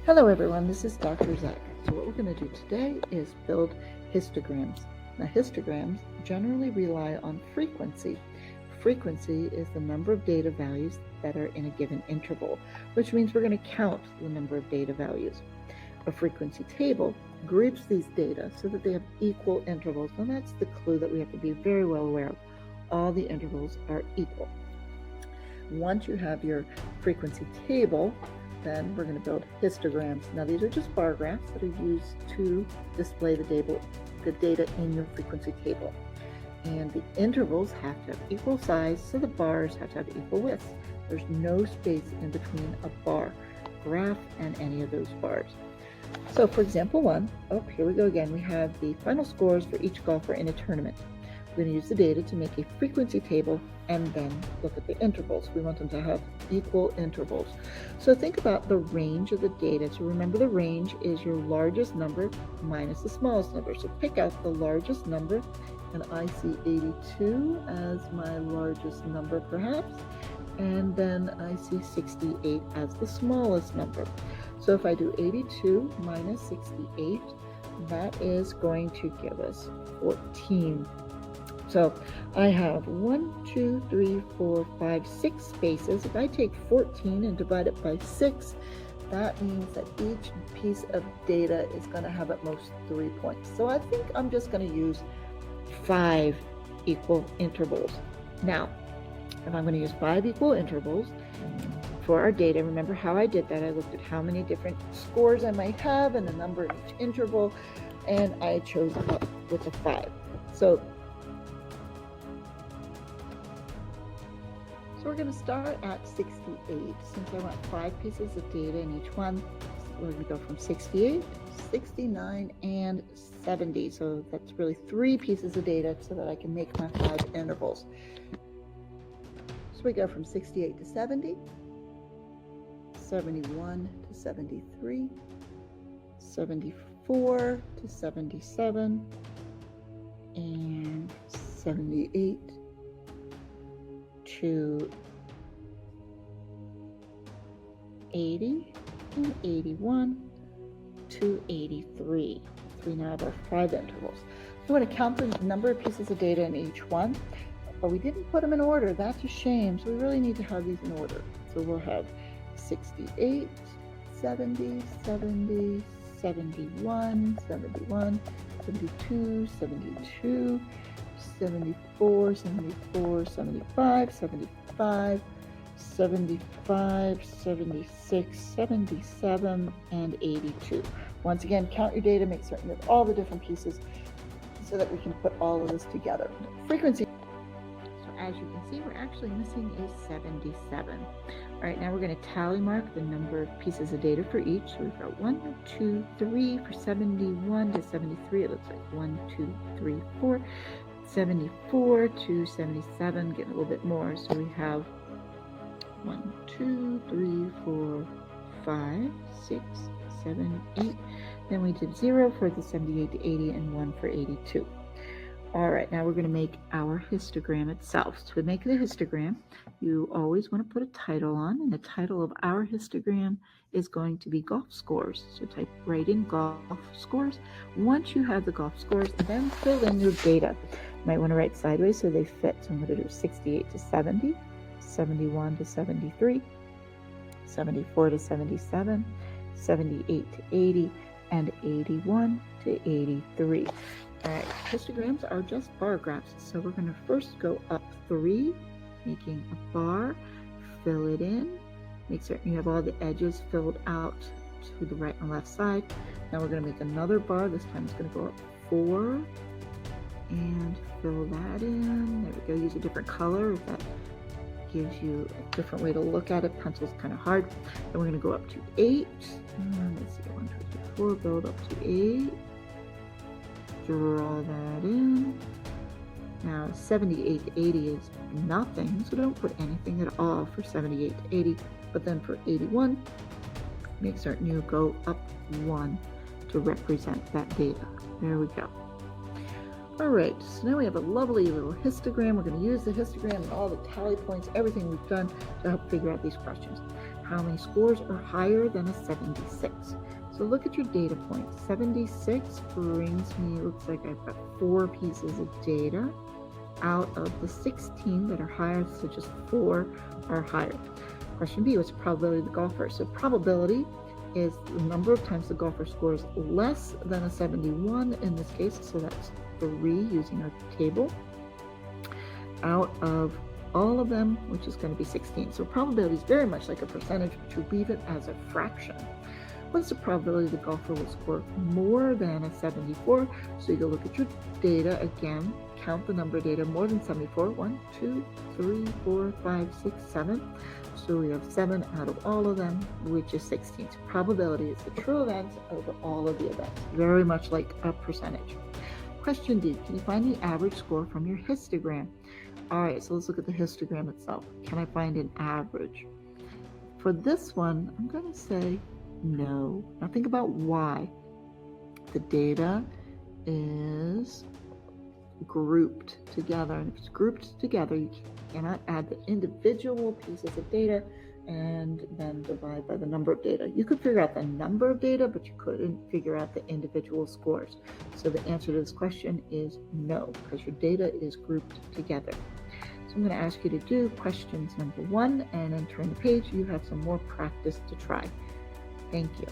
Hello everyone, this is Dr. Zach. So what we're going to do today is build histograms. Now histograms generally rely on frequency. Frequency is the number of data values that are in a given interval, which means we're going to count the number of data values. A frequency table groups these data so that they have equal intervals, and that's the clue that we have to be very well aware of. All the intervals are equal. Once you have your frequency table, then we're going to build histograms. Now these are just bar graphs that are used to display the data in your frequency table. And the intervals have to have equal size, so the bars have to have equal width. There's no space in between a bar graph and any of those bars. So for example 1, here we go again. We have the final scores for each golfer in a tournament. We're going to use the data to make a frequency table and then look at the intervals. We want them to have equal intervals. So think about the range of the data. So remember, the range is your largest number minus the smallest number. So pick out the largest number, and I see 82 as my largest number perhaps, and then I see 68 as the smallest number. So if I do 82 minus 68, that is going to give us 14. So I have 1, 2, 3, 4, 5, 6 spaces. If I take 14 and divide it by 6, that means that each piece of data is going to have at most 3 points. So I think I'm just going to use 5 equal intervals. Now, if I'm going to use 5 equal intervals for our data, remember how I did that. I looked at how many different scores I might have and the number in each interval, and I chose up with a 5. So we're going to start at 68. Since I want 5 pieces of data in each one, we're going to go from 68, 69, and 70. So that's really 3 pieces of data so that I can make my 5 intervals. So we go from 68 to 70, 71 to 73, 74 to 77, and 78 to 80, and 81 to 83. So we now have our 5 intervals. We want to count the number of pieces of data in each one, but we didn't put them in order. That's a shame. So we really need to have these in order. So we'll have 68, 70, 70, 71, 71, 72, 72, 74, 74, 75, 75, 75, 76, 77, and 82. Once again, count your data, make certain you have all the different pieces so that we can put all of this together. Frequency. So as you can see, we're actually missing a 77. All right, now we're going to tally mark the number of pieces of data for each. So we've got 1, 2, 3 for 71 to 73. It looks like 1, 2, 3, 4. 74 to 77, getting a little bit more. So we have 1, 2, 3, 4, 5, 6, 7, 8. Then we did 0 for the 78 to 80 and 1 for 82. All right, now we're going to make our histogram itself. So to make the histogram, you always want to put a title on, and the title of our histogram is going to be golf scores. So type right in golf scores. Once you have the golf scores, then fill in your data. You might want to write sideways so they fit. So I'm going to do 68 to 70, 71 to 73, 74 to 77, 78 to 80, and 81 to 83. All right, histograms are just bar graphs. So we're going to first go up 3, making a bar, fill it in, make certain you have all the edges filled out to the right and left side. Now we're going to make another bar. This time it's going to go up 4 and fill that in. There we go. Use a different color if that gives you a different way to look at it. Pencil's kind of hard. Then we're going to go up to 8. Let's see, 1, 2, 3, 4. Build up to 8. Draw that in. Now 78 to 80 is nothing, so don't put anything at all for 78 to 80. But then for 81, make certain you go up 1 to represent that data. There we go. All right, so now we have a lovely little histogram. We're going to use the histogram and all the tally points, everything we've done to help figure out these questions. how many scores are higher than a 76. So look at your data points. 76 brings me, looks like I've got 4 pieces of data out of the 16 that are higher, so just 4 are higher. Question B, what's the probability of the golfer? So probability is the number of times the golfer scores less than a 71 in this case, so that's 3 using our table, out of all of them, which is going to be 16. So probability is very much like a percentage, but you leave it as a fraction. What's the probability the golfer will score more than a 74? So you go look at your data again, count the number of data more than 74. 1, 2, 3, 4, 5, 6, 7. So we have 7 out of all of them, which is 16. So probability is the true events over all of the events, very much like a percentage. Question D, can you find the average score from your histogram? All right, so let's look at the histogram itself. Can I find an average? For this one, I'm going to say no. Now think about why. The data is grouped together, and if it's grouped together, you cannot add the individual pieces of data and then divide by the number of data. You could figure out the number of data, but you couldn't figure out the individual scores. So the answer to this question is no, because your data is grouped together. So I'm going to ask you to do questions number 1 and then turn the page. You have some more practice to try. Thank you.